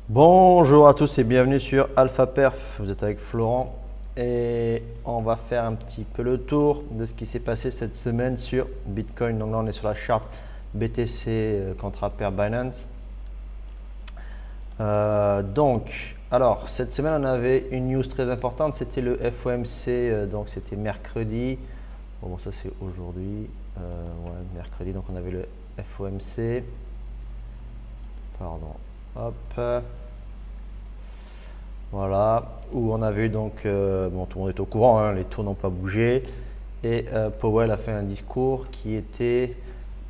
Bonjour à tous et bienvenue sur Alpha Perf. Vous êtes avec Florent et on va faire un petit peu le tour de ce qui s'est passé cette semaine sur Bitcoin. Donc là, on est sur la charte BTC contre pair Binance. Alors cette semaine, on avait une news très importante. C'était le FOMC, donc c'était mercredi. Bon, ça c'est aujourd'hui. Ouais, mercredi, donc on avait le FOMC. Pardon. Hop. Voilà, où on a vu donc, bon, tout le monde est au courant, hein, les taux n'ont pas bougé et Powell a fait un discours qui était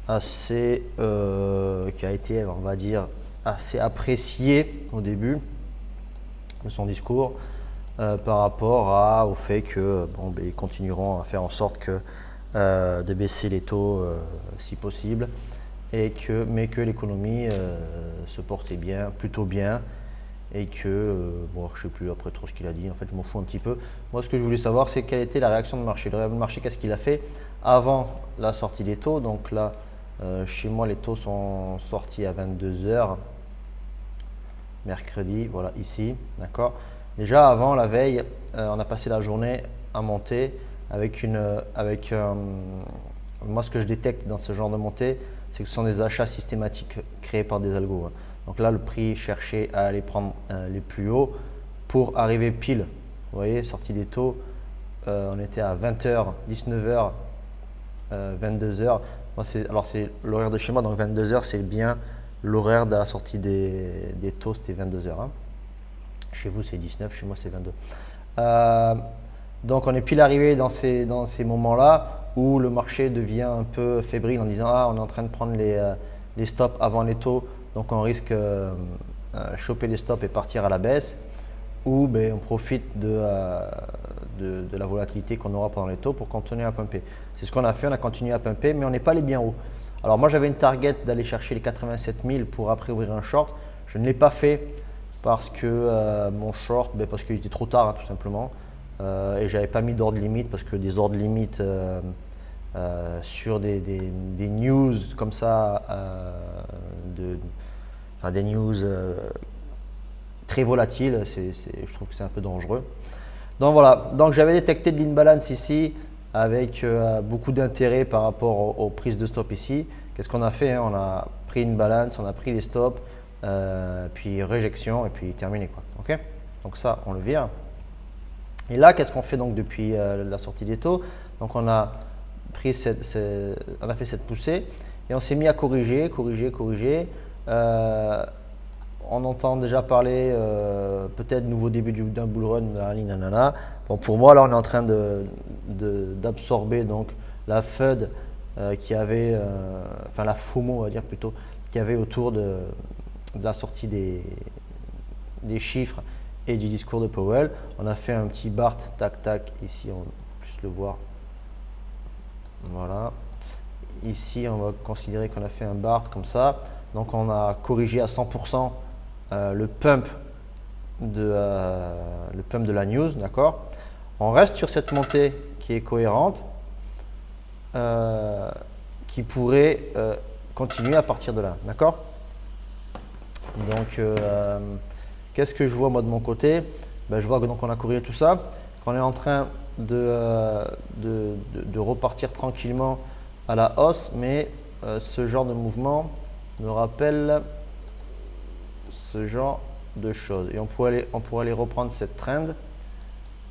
assez, qui a été, on va dire, assez apprécié au début de son discours par rapport au fait que, bon, ben, ils continueront à faire en sorte de baisser les taux si possible mais que l'économie se portait bien, plutôt bien et que, bon, je ne sais plus après trop ce qu'il a dit, en fait je m'en fous un petit peu. Moi ce que je voulais savoir c'est quelle était la réaction de marché. Le marché, qu'est-ce qu'il a fait avant la sortie des taux? Donc là, chez moi les taux sont sortis à 22h, mercredi, voilà ici, d'accord. Déjà avant, la veille, on a passé la journée à monter avec moi ce que je détecte dans ce genre de montée, c'est que ce sont des achats systématiques créés par des algos, hein. Donc là, le prix cherchait à aller prendre les plus hauts pour arriver pile. Vous voyez, sortie des taux, on était à 20h, 19h, 22h. Alors c'est l'horaire de chez moi, donc 22h c'est bien l'horaire de la sortie des taux, c'était 22h, hein. Chez vous c'est 19, chez moi c'est 22. Donc on est pile arrivé dans ces moments-là où le marché devient un peu fébrile en disant ah, on est en train de prendre les stops avant les taux, donc on risque choper les stops et partir à la baisse, ou ben, on profite de la volatilité qu'on aura pendant les taux pour continuer à pumper. C'est ce qu'on a fait, on a continué à pumper, mais on n'est pas allé bien haut. Alors moi j'avais une target d'aller chercher les 87 000 pour après ouvrir un short. Je ne l'ai pas fait parce que mon short, ben, parce qu'il était trop tard, hein, tout simplement. Et j'avais pas mis d'ordre limite parce que des ordres limites sur des news comme ça, enfin des news très volatiles, je trouve que c'est un peu dangereux. Donc voilà, donc j'avais détecté de l'imbalance ici avec beaucoup d'intérêt par rapport aux prises de stop ici. Qu'est-ce qu'on a fait, hein? On a pris une balance, on a pris les stops, puis réjection et puis terminé, quoi. Ok, donc ça, on le vire. Et là, qu'est-ce qu'on fait donc depuis la sortie des taux? Donc on a pris on a fait cette poussée et on s'est mis à corriger. On entend déjà parler peut-être nouveau début d'un bull run, nanana. Bon, pour moi là on est en train d'absorber donc la FUD qui avait, enfin la FOMO on va dire plutôt, qui avait autour de la sortie des chiffres et du discours de Powell. On a fait un petit BART, tac tac, ici on peut plus le voir, voilà. Ici on va considérer qu'on a fait un BART comme ça, donc on a corrigé à 100% le pump de la news, d'accord. On reste sur cette montée qui est cohérente, qui pourrait continuer à partir de là, d'accord. Donc qu'est-ce que je vois moi de mon côté? Ben, je vois que donc on a corrigé tout ça, qu'on est en train de repartir tranquillement à la hausse, mais ce genre de mouvement me rappelle ce genre de choses. Et on pourrait aller reprendre cette trend,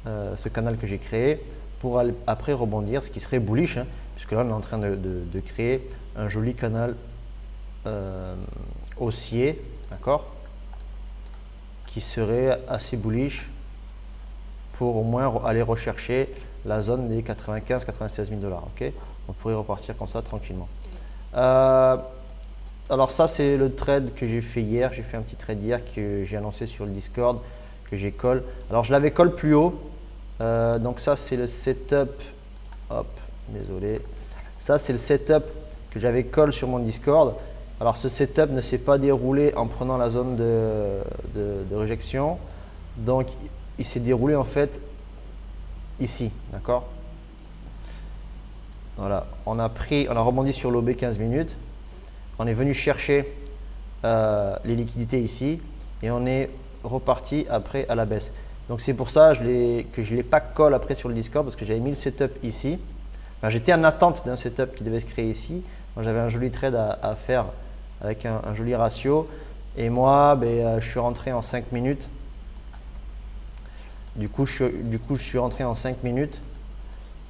ce canal que j'ai créé, pour après rebondir, ce qui serait bullish, hein, puisque là on est en train de créer un joli canal haussier, d'accord, qui serait assez bullish pour au moins aller rechercher la zone des 95-96 000 $. Ok, on pourrait repartir comme ça tranquillement. Alors ça c'est le trade que j'ai fait hier. J'ai fait un petit trade hier que j'ai annoncé sur le Discord, que j'ai call. Alors je l'avais call plus haut. Donc ça c'est le setup. Hop, désolé. Ça c'est le setup que j'avais call sur mon Discord. Alors ce setup ne s'est pas déroulé en prenant la zone de réjection. Donc il s'est déroulé en fait ici, d'accord. Voilà, on a rebondi sur l'OB 15 minutes. On est venu chercher les liquidités ici et on est reparti après à la baisse. Donc c'est pour ça que je ne l'ai pas call après sur le Discord parce que j'avais mis le setup ici. Enfin, j'étais en attente d'un setup qui devait se créer ici. J'avais un joli trade à faire avec un joli ratio. Et moi, je suis rentré en 5 minutes. Du coup, je suis rentré en 5 minutes.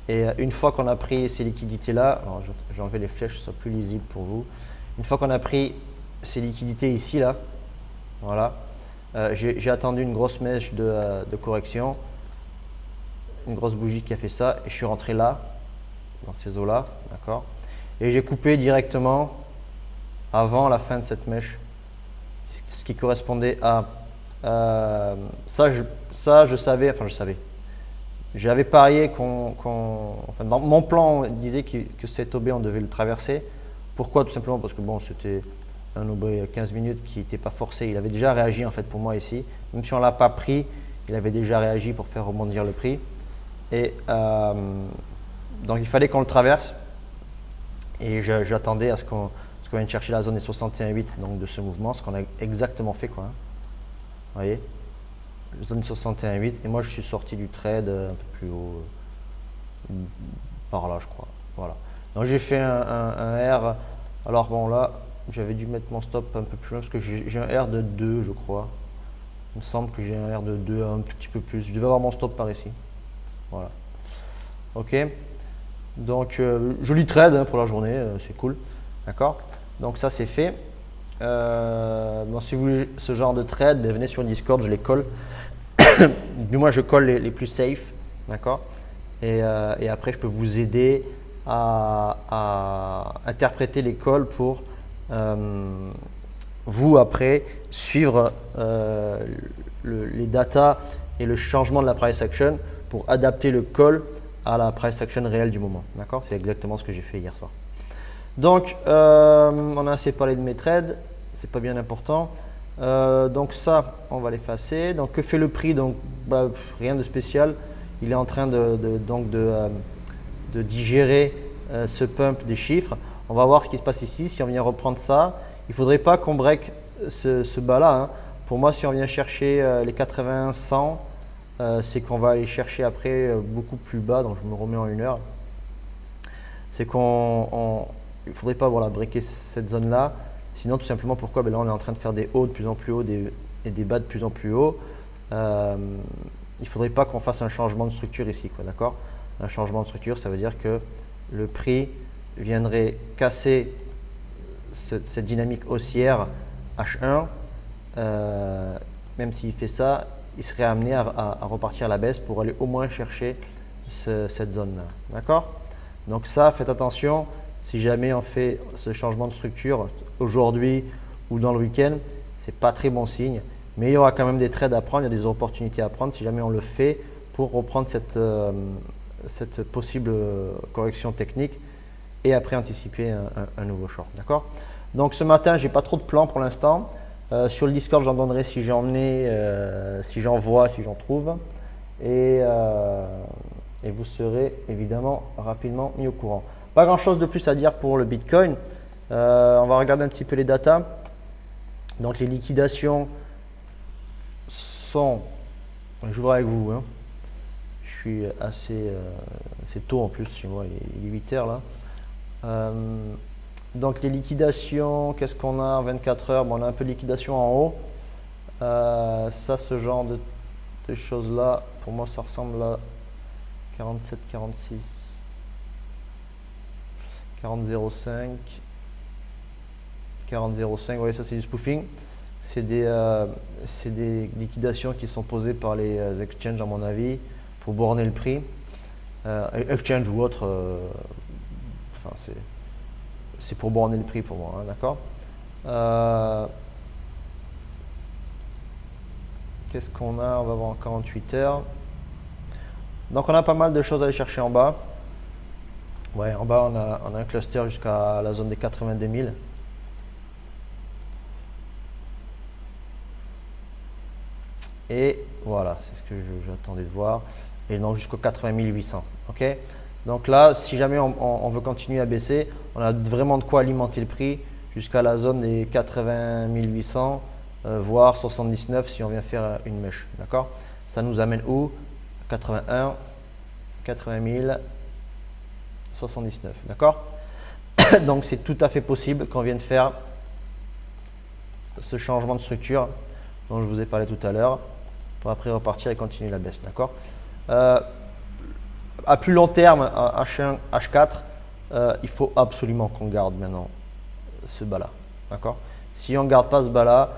Et une fois qu'on a pris ces liquidités-là, alors je vais enlever les flèches, que ce soit plus lisible pour vous. Une fois qu'on a pris ces liquidités ici, là, voilà, j'ai attendu une grosse mèche de correction, une grosse bougie qui a fait ça, et je suis rentré là, dans ces eaux-là, d'accord. Et j'ai coupé directement avant la fin de cette mèche, ce qui correspondait à ça, je savais, enfin je savais. J'avais parié mon plan disait que cet OB on devait le traverser. Pourquoi? Tout simplement parce que bon, c'était un OB 15 minutes qui n'était pas forcé. Il avait déjà réagi en fait pour moi ici. Même si on ne l'a pas pris, il avait déjà réagi pour faire rebondir le prix. Et donc il fallait qu'on le traverse. Et j'attendais à ce qu'on vienne chercher la zone des 61,8 donc de ce mouvement, ce qu'on a exactement fait quoi. Vous voyez? Zone 61,8 et moi je suis sorti du trade un peu plus haut par là je crois, voilà. Donc j'ai fait un R, alors bon là j'avais dû mettre mon stop un peu plus loin parce que j'ai un R de 2 je crois, il me semble que j'ai un R de 2 un petit peu plus, je devais avoir mon stop par ici, voilà. Ok, donc joli trade hein, pour la journée, c'est cool, d'accord, donc ça c'est fait. Bon, si vous voulez ce genre de trade, venez sur le Discord, je les colle. Du moins, je colle les plus safe, d'accord. Et après, je peux vous aider à interpréter les calls pour vous après suivre les datas et le changement de la price action pour adapter le call à la price action réelle du moment, d'accord. C'est exactement ce que j'ai fait hier soir. Donc, on a assez parlé de mes trades, c'est pas bien important. Donc ça, on va l'effacer. Donc, que fait le prix? Donc, rien de spécial. Il est en train de digérer ce pump des chiffres. On va voir ce qui se passe ici. Si on vient reprendre ça, il ne faudrait pas qu'on break ce bas-là. Hein. Pour moi, si on vient chercher les 81-100, c'est qu'on va aller chercher après beaucoup plus bas. Donc, je me remets en 1 heure. C'est qu'on il ne faudrait pas breaker cette zone-là. Sinon, tout simplement, pourquoi? Là, on est en train de faire des hauts de plus en plus hauts et des bas de plus en plus hauts. Il ne faudrait pas qu'on fasse un changement de structure ici, d'accord? Un changement de structure, ça veut dire que le prix viendrait casser cette dynamique haussière H1. Même s'il fait ça, il serait amené à repartir à la baisse pour aller au moins chercher cette zone-là, d'accord? Donc ça, faites attention. Si jamais on fait ce changement de structure aujourd'hui ou dans le week-end, ce n'est pas très bon signe. Mais il y aura quand même des trades à prendre, il y a des opportunités à prendre si jamais on le fait pour reprendre cette possible correction technique et après anticiper un nouveau short. D'accord? Donc ce matin, je n'ai pas trop de plans pour l'instant. Sur le Discord, j'en donnerai si j'en ai, si j'en vois, si j'en trouve. Et vous serez évidemment rapidement mis au courant. Pas grand chose de plus à dire pour le Bitcoin. On va regarder un petit peu les datas. Donc les liquidations sont, je vois avec vous, hein. Je suis assez, c'est tôt en plus chez moi, il est 8 heures là. Donc les liquidations, qu'est-ce qu'on a en 24 heures? Bon, on a un peu de liquidation en haut. Ça, ce genre de choses là, pour moi ça ressemble à 47, 46. 40,05, 40,05, vous voyez ça c'est du spoofing, c'est des liquidations qui sont posées par les exchanges à mon avis pour borner le prix, exchange ou autre, enfin c'est pour borner le prix pour moi, hein, d'accord. Qu'est-ce qu'on a? On va voir en 48 heures. Donc on a pas mal de choses à aller chercher en bas. Ouais, en bas, on a un cluster jusqu'à la zone des 82 000. Et voilà, c'est ce que j'attendais de voir. Et donc jusqu'au 80 800. Ok. Donc là, si jamais on veut continuer à baisser, on a vraiment de quoi alimenter le prix jusqu'à la zone des 80 800. voire 79 si on vient faire une mèche. D'accord? Ça nous amène où? 81, 80 000, 79. D'accord? Donc c'est tout à fait possible qu'on vienne faire ce changement de structure dont je vous ai parlé tout à l'heure pour après repartir et continuer la baisse. D'accord? À plus long terme, H1, H4, il faut absolument qu'on garde maintenant ce bas-là. D'accord? Si on ne garde pas ce bas-là,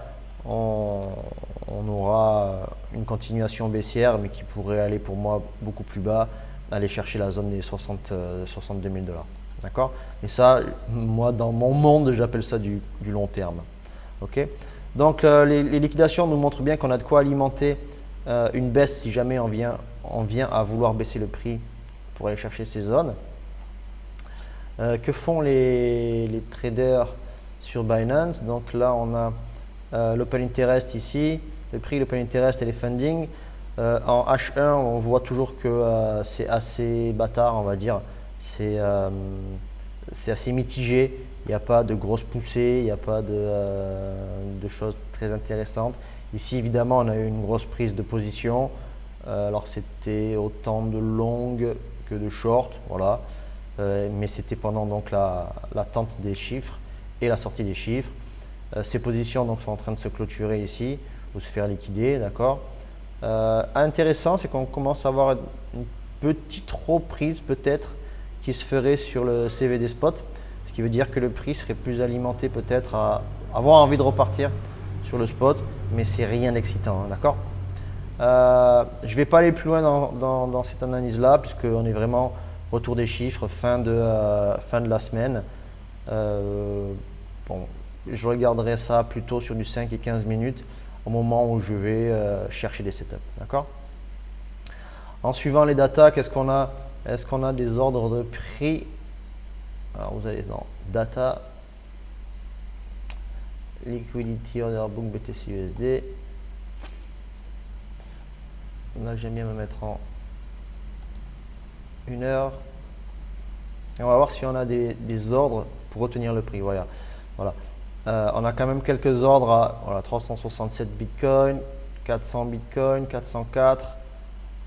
on aura une continuation baissière, mais qui pourrait aller pour moi beaucoup plus bas, aller chercher la zone des 62 000 $. D'accord? Et ça, moi, dans mon monde, j'appelle ça du long terme. Ok? Donc, les liquidations nous montrent bien qu'on a de quoi alimenter une baisse si jamais on vient à vouloir baisser le prix pour aller chercher ces zones. Que font les traders sur Binance? Donc là, on a l'open interest ici, le prix, l'open interest et les funding. En H1, on voit toujours que c'est assez bâtard, on va dire. C'est assez mitigé. Il n'y a pas de grosses poussées, il n'y a pas de choses très intéressantes. Ici, évidemment, on a eu une grosse prise de position. Alors, c'était autant de longues que de short, voilà. Mais c'était pendant donc l'attente des chiffres et la sortie des chiffres. Ces positions donc, sont en train de se clôturer ici ou se faire liquider, d'accord. Intéressant, c'est qu'on commence à avoir une petite reprise peut-être qui se ferait sur le CVD spot, ce qui veut dire que le prix serait plus alimenté peut-être à avoir envie de repartir sur le spot, mais c'est rien d'excitant, hein, d'accord. Je ne vais pas aller plus loin dans cette analyse-là, puisqu'on est vraiment retour des chiffres, fin de la semaine. Bon, je regarderai ça plutôt sur du 5 et 15 minutes au moment où je vais chercher des setups. D'accord? En suivant les datas, qu'est-ce qu'on a? Est-ce qu'on a des ordres de prix? Alors vous allez dans Data, Liquidity Order Book BTC USD. Là, j'aime bien me mettre en 1 heure. Et on va voir si on a des ordres pour retenir le prix. Voilà. On a quand même quelques ordres à voilà, 367 Bitcoin, 400 Bitcoin, 404,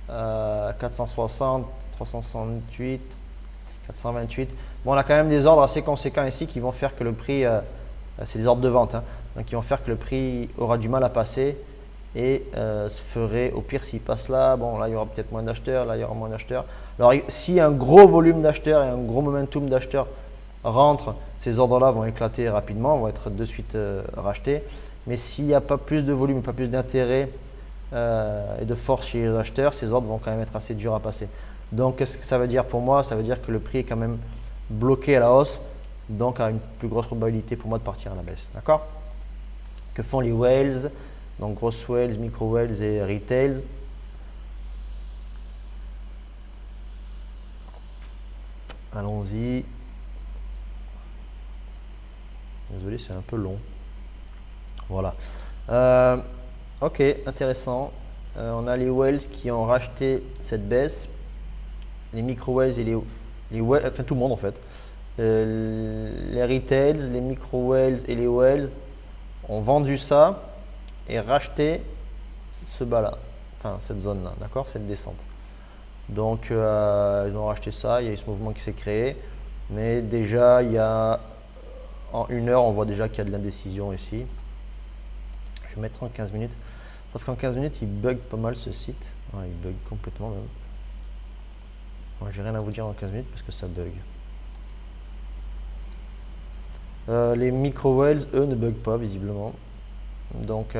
460, 368, 428. Bon, on a quand même des ordres assez conséquents ici qui vont faire que le prix, c'est des ordres de vente, hein, donc qui vont faire que le prix aura du mal à passer et se ferait, au pire s'il passe là, bon là il y aura peut-être moins d'acheteurs, là il y aura moins d'acheteurs. Alors si un gros volume d'acheteurs et un gros momentum d'acheteurs rentrent, ces ordres-là vont éclater rapidement, vont être de suite rachetés. Mais s'il n'y a pas plus de volume, pas plus d'intérêt et de force chez les acheteurs, ces ordres vont quand même être assez durs à passer. Donc qu'est-ce que ça veut dire pour moi? Ça veut dire que le prix est quand même bloqué à la hausse, donc a une plus grosse probabilité pour moi de partir à la baisse. D'accord? Que font les whales? Donc grosses whales, micro whales et retails. Allons-y. Désolé, c'est un peu long. Voilà. Ok, intéressant. On a les whales qui ont racheté cette baisse. Les micro whales et les whales, enfin tout le monde en fait. Les retails, les micro whales et les whales ont vendu ça et racheté ce bas là, enfin cette zone là, d'accord, cette descente. Donc ils ont racheté ça, il y a eu ce mouvement qui s'est créé, mais déjà il y a en 1 heure on voit déjà qu'il y a de l'indécision ici. Je vais mettre en 15 minutes, sauf qu'en 15 minutes il bug pas mal ce site, ouais, il bug complètement même. Moi j'ai rien à vous dire en 15 minutes parce que ça bug. Les micro whales eux ne bug pas visiblement. Donc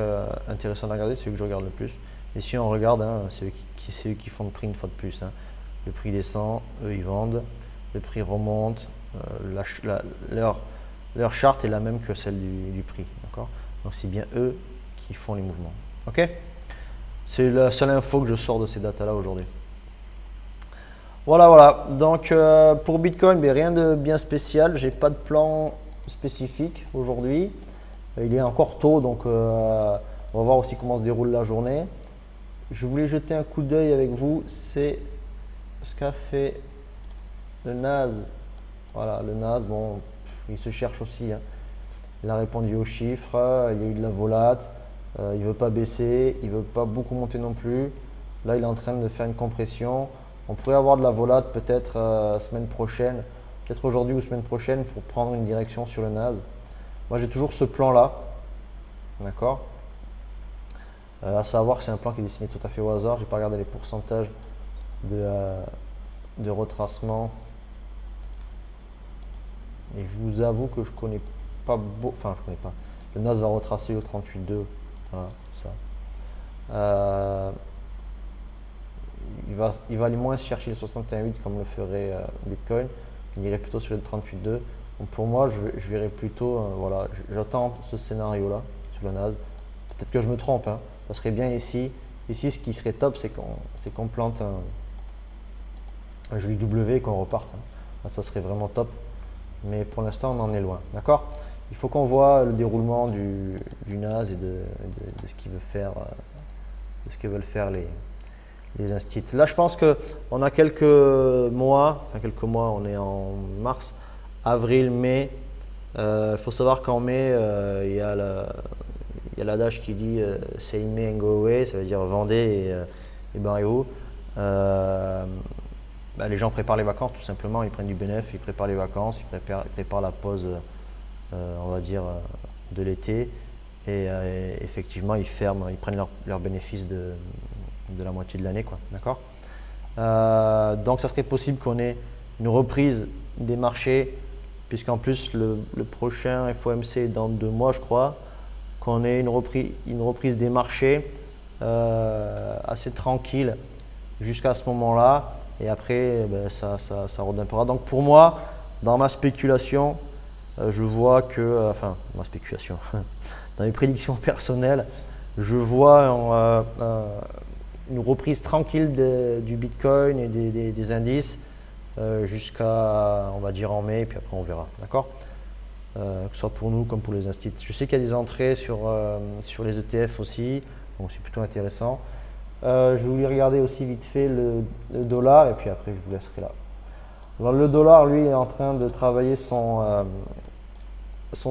intéressant à regarder, c'est eux que je regarde le plus. Et si on regarde, hein, c'est eux qui font le prix une fois de plus. Hein. Le prix descend, eux ils vendent, le prix remonte, leur charte est la même que celle du prix. Donc c'est bien eux qui font les mouvements. Ok? C'est la seule info que je sors de ces datas là aujourd'hui. Voilà. Donc pour Bitcoin, mais rien de bien spécial. J'ai pas de plan spécifique aujourd'hui. Il est encore tôt, donc on va voir aussi comment se déroule la journée. Je voulais jeter un coup d'œil avec vous, c'est ce qu'a fait le Nas. Voilà, le Nas, bon, il se cherche aussi. Hein. Il a répondu aux chiffres, il y a eu de la volate. il ne veut pas baisser, il ne veut pas beaucoup monter non plus. Là, il est en train de faire une compression. On pourrait avoir de la volate peut-être semaine prochaine, peut-être aujourd'hui ou semaine prochaine pour prendre une direction sur le NAS. Moi, j'ai toujours ce plan-là, d'accord. À savoir que c'est un plan qui est dessiné tout à fait au hasard. Je n'ai pas regardé les pourcentages de retracement. Et je vous avoue que je connais pas enfin je connais pas. Le NAS va retracer au 38.2. Voilà, ça. Il va aller moins chercher le 61.8 comme le ferait Bitcoin. Il irait plutôt sur le 38.2. Donc pour moi, je verrais plutôt, voilà, j'attends ce scénario-là sur le NAS. Peut-être que je me trompe, hein. Ça serait bien ici. Ici, ce qui serait top, c'est qu'on plante un joli W et qu'on reparte, hein. Là, ça serait vraiment top. Mais pour l'instant, on en est loin. D'accord? Il faut qu'on voit le déroulement du NAS et de ce qu'il veut faire, de ce que veulent faire les instituts. Là, je pense qu'on a quelques mois, on est en mars, avril, mai. Il faut savoir qu'en mai, il y a l'adage qui dit Sell May and go away, ça veut dire vendez et barrez-vous. Les gens préparent les vacances tout simplement, ils prennent du bénéfice, ils préparent les vacances, ils préparent la pause, on va dire, de l'été. Et effectivement, ils ferment, ils prennent leur bénéfice de la moitié de l'année, quoi. D'accord. Donc, ça serait possible qu'on ait une reprise des marchés, puisqu'en plus, le prochain FOMC est dans 2 mois, je crois, qu'on ait une reprise des marchés assez tranquille jusqu'à ce moment-là. Et après, ça redémarrera. Donc, pour moi, dans ma spéculation, je vois que, enfin, ma spéculation, dans mes prédictions personnelles, je vois une reprise tranquille du Bitcoin et des indices jusqu'à, on va dire, en mai, et puis après on verra, d'accord, que ce soit pour nous comme pour les instituts. Je sais qu'il y a des entrées sur les ETF aussi, donc c'est plutôt intéressant. Je voulais regarder aussi vite fait le dollar, et puis après je vous laisserai là. Alors, le dollar, lui, est en train de travailler son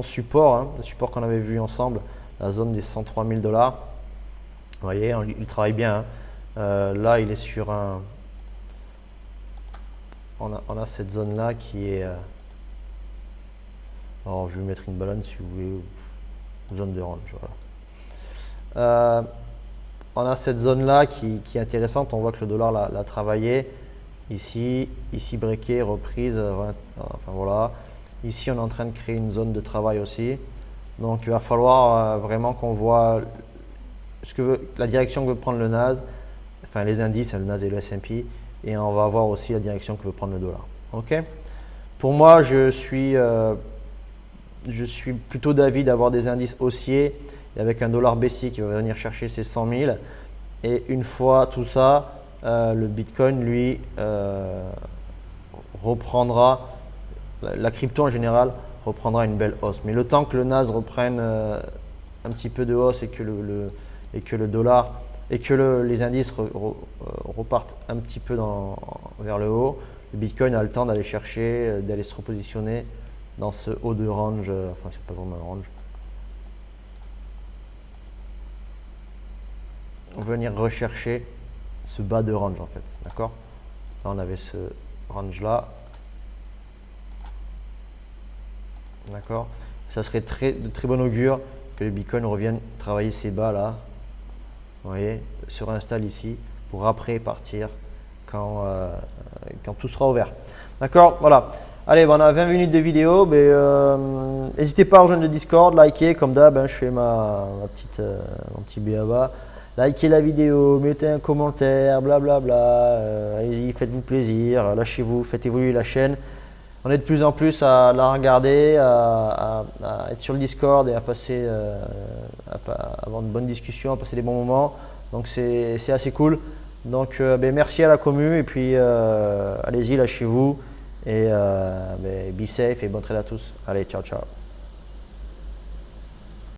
support, hein, le support qu'on avait vu ensemble, la zone des 103 000 $. Vous voyez, il travaille bien, hein. Là, il est sur un… On a cette zone-là qui est… alors, je vais mettre une ballonne si vous voulez, zone de range. Voilà. On a cette zone-là qui est intéressante. On voit que le dollar l'a travaillé. Ici breaké, reprise. Enfin, voilà. Ici, on est en train de créer une zone de travail aussi. Donc, il va falloir vraiment qu'on voit la direction que veut prendre le NAS, enfin les indices, le NAS et le S&P, et on va voir aussi la direction que veut prendre le dollar. Ok. Pour moi, je suis plutôt d'avis d'avoir des indices haussiers et avec un dollar baissier qui va venir chercher ses 100 000. Et une fois tout ça, le Bitcoin, lui, reprendra, la crypto en général, reprendra une belle hausse. Mais le temps que le NAS reprenne un petit peu de hausse et que le dollar et que les indices repartent un petit peu vers le haut, le Bitcoin a le temps d'aller chercher, d'aller se repositionner dans ce haut de range, enfin c'est pas vraiment un range. On va venir rechercher ce bas de range en fait, d'accord. Là on avait ce range là, d'accord. Ça serait de très bon augure que le Bitcoin revienne travailler ces bas là, vous voyez, se réinstalle ici pour après partir quand tout sera ouvert, d'accord. Voilà. Allez, on a 20 minutes de vidéo. N'hésitez pas à rejoindre le Discord, liker comme d'hab, hein, je fais mon petit b.a.-ba. Likez la vidéo, mettez un commentaire, blablabla. Allez-y, faites-vous plaisir, lâchez-vous, faites évoluer la chaîne. On est de plus en plus à la regarder, à être sur le Discord et à passer, à avoir de bonnes discussions, à passer des bons moments. Donc c'est assez cool. Donc merci à la commu et puis allez-y, lâchez-vous. Et be safe et bon trade à tous. Allez, ciao, ciao.